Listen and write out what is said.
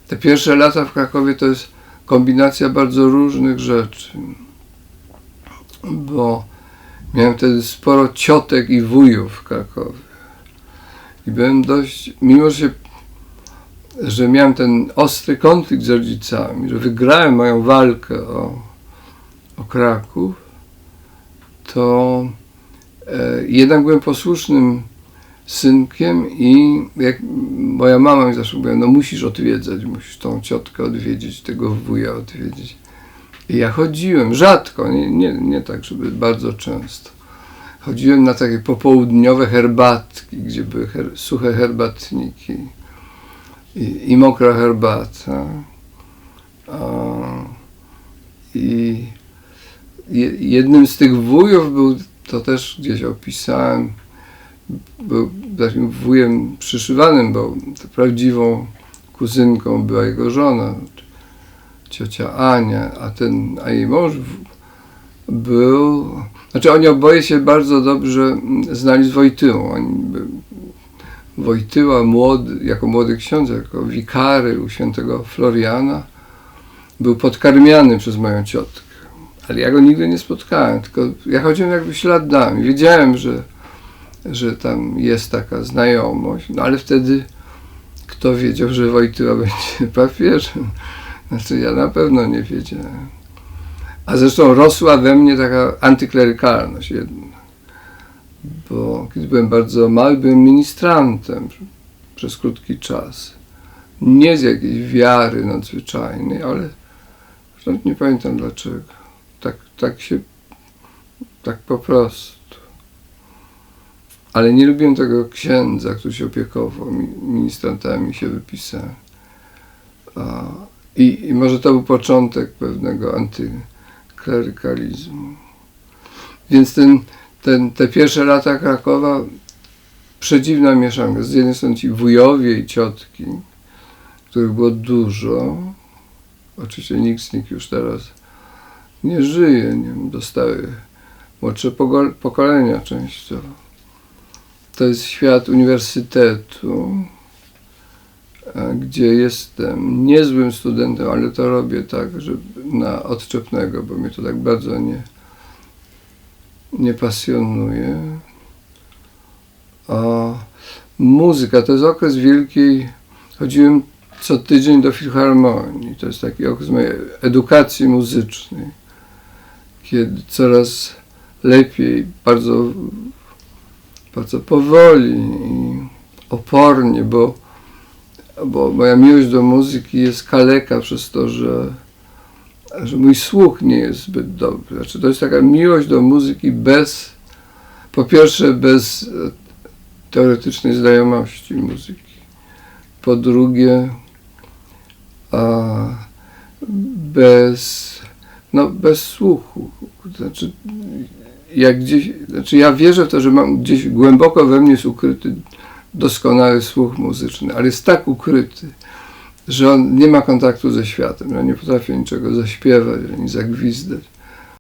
Te pierwsze lata w Krakowie to jest kombinacja bardzo różnych rzeczy, bo miałem wtedy sporo ciotek i wujów w Krakowie i byłem dość, mimo że miałem ten ostry konflikt z rodzicami, że wygrałem moją walkę o Kraków, to jednak byłem posłusznym synkiem i jak moja mama mi zawsze mówiła, no musisz odwiedzać, musisz tą ciotkę odwiedzić, tego wuja odwiedzić. I ja chodziłem, rzadko, nie tak, żeby bardzo często. Chodziłem na takie popołudniowe herbatki, gdzie były suche herbatniki i mokra herbata. I jednym z tych wujów był, to też gdzieś opisałem, był takim wujem przyszywanym, bo prawdziwą kuzynką była jego żona, ciocia Ania, a jej mąż był, znaczy oni oboje się bardzo dobrze znali z Wojtyłą. Wojtyła jako młody ksiądz, jako wikary u świętego Floriana, był podkarmiany przez moją ciotkę, ale ja go nigdy nie spotkałem, tylko ja chodziłem jakby śladami, wiedziałem, że tam jest taka znajomość, no ale wtedy kto wiedział, że Wojtyła będzie papieżem? Znaczy ja na pewno nie wiedziałem. A zresztą rosła we mnie taka antyklerykalność jedna, bo kiedy byłem bardzo mały, byłem ministrantem przez krótki czas. Nie z jakiejś wiary nadzwyczajnej, ale nie pamiętam dlaczego. Tak po prostu. Ale nie lubiłem tego księdza, który się opiekował ministrantami, się wypisałem. I może to był początek pewnego antyklerykalizmu. Więc te pierwsze lata Krakowa, przedziwna mieszanka. Z jednej strony ci wujowie i ciotki, których było dużo. Oczywiście nikt z nich już teraz nie żyje, nie wiem, dostały młodsze pokolenia częściowo. To jest świat uniwersytetu, gdzie jestem niezłym studentem, ale to robię tak, że na odczepnego, bo mnie to tak bardzo nie pasjonuje. A muzyka to jest okres wielkiej, chodziłem co tydzień do filharmonii, to jest taki okres mojej edukacji muzycznej, kiedy coraz lepiej, bardzo powoli i opornie, bo moja miłość do muzyki jest kaleka przez to, że mój słuch nie jest zbyt dobry. Znaczy, to jest taka miłość do muzyki po pierwsze bez teoretycznej znajomości muzyki, po drugie bez słuchu. Znaczy, ja wierzę w to, że mam gdzieś głęboko we mnie jest ukryty doskonały słuch muzyczny, ale jest tak ukryty, że on nie ma kontaktu ze światem, że nie potrafi niczego zaśpiewać ani zagwizdać.